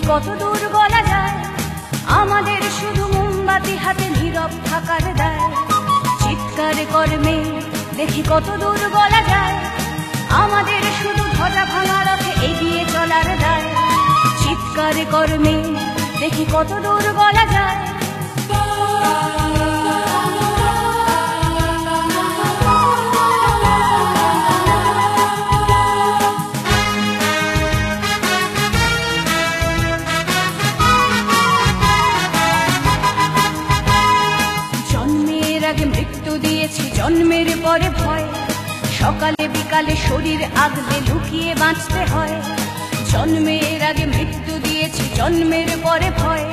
কত দূর বলা যায়, আমাদের শুধু মোমবাতি হাতে নীরব থাকার দায়। চিৎকার কর্মে দেখি কত দূর বলা যায়, আমাদের শুধু ধ্বজা ভাঙা রথে এগিয়ে চলার দায়। চিৎকার কর্মে দেখি কত দূর বলা যায়। জন্মের আগে মৃত্যু দিয়েছি, জন্মের পরে ভয়। সকালে বিকালে শরীর আগলে লুকিয়ে বাঁচতে হয়। জন্মের আগে মৃত্যু দিয়েছি, জন্মের পরে ভয়।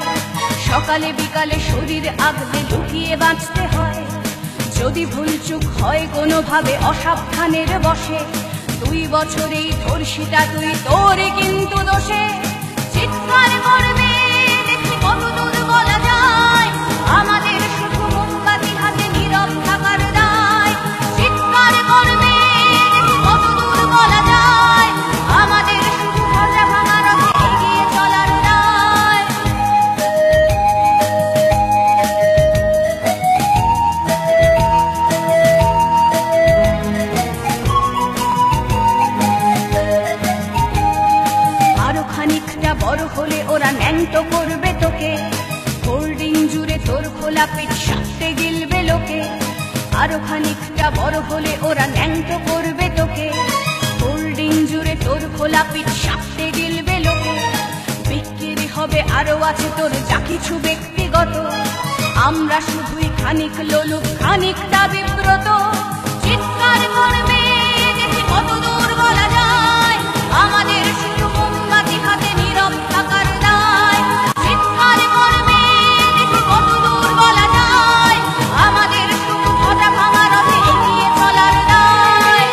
সকালে বিকালে শরীর আগলে লুকিয়ে বাঁচতে হয়। যদি ভুলচুক হয় কোনোভাবে অসাবধানের বশে, 2 বছরেই ধর্ষিতা তুই, তোর কিন্তু দোষে। চিৎকার করবে দেখি কত দূর বলা যায়, আমাদের শুধু মোমবাতি হাতে নীরব থাকার দায়। চিৎকার করবে দেখি কত দূর বলা যায়, আমাদের শুধু ধ্বজা ভাঙা রথে এগিয়ে চলার দায়। আরো খানিকটা বড় হলে ওরা ন্যাংটো করবে তোকে, হোল্ডিং জুড়ে তোর খোলা পিঠ সাথে গিলবে লোকে। আরো খানিকটা বড় হলে ওরা ন্যাংটো করবে তোকে, হোল্ডিং জুড়ে তোর খোলা পিঠ সাথে গিলবে লোকে। বিক্রি হবে আরো আছে তোর যা কিছু ব্যক্তিগত, আমরা শুধুই খানিক লোলুপ খানিকটা বিব্রত। চিৎকার করবে দেখি কত দূর বলা যায়, আমাদের শুধু মোমবাতি হাতে নীরব থাকার দায়। চিৎকার করবে দেখি কত দূর বলা যায়, আমাদের শুধু ধ্বজা ভাঙা রথে এগিয়ে চলার দায়।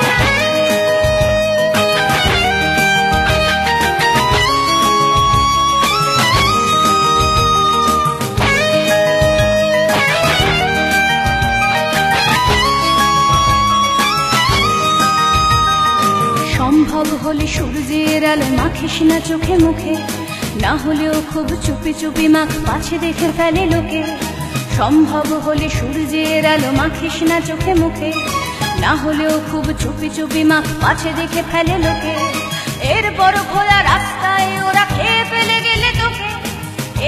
সম্ভব হলে সূর্যের আলো মাখিস না চোখে মুখে, না হলেও খুব চুপি চুপি মাখ, পাছে দেখে ফেলে লোকে। সম্ভব হলে সূর্যের আলো মাখিস না চোখে মুখে, না হলেও খুব চুপি চুপি মাখ, পাছে দেখে ফেলে লোকে। এরপর খোলা রাস্তায় ওরা খেয়ে ফেলে গেলে তোকে,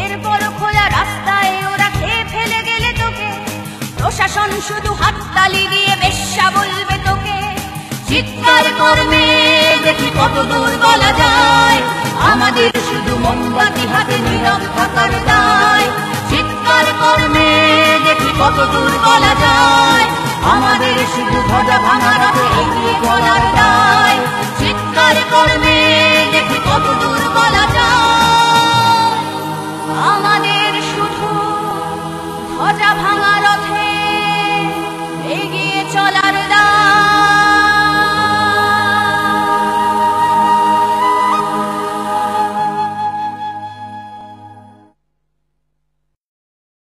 এরপর খোলা রাস্তায় ওরা খেয়ে ফেলে গেলে তোকে। প্রশাসন শুধু হাততালি দিয়ে বেশ্যা বলবে তোকে। চিৎকার করবে দেখি কত দূর বলা যায়, আমাদের শুধু মোমবাতি হাতে নীরব থাকার দায়। চিৎকার করবে দেখি কত দূর বলা যায়, আমাদের শুধু ধ্বজা ভাঙা রথে এগিয়ে চলার দায়। চিৎকার করবে দেখি কত দূর বলা যায়, আমাদের শুধু ধ্বজা ভাঙা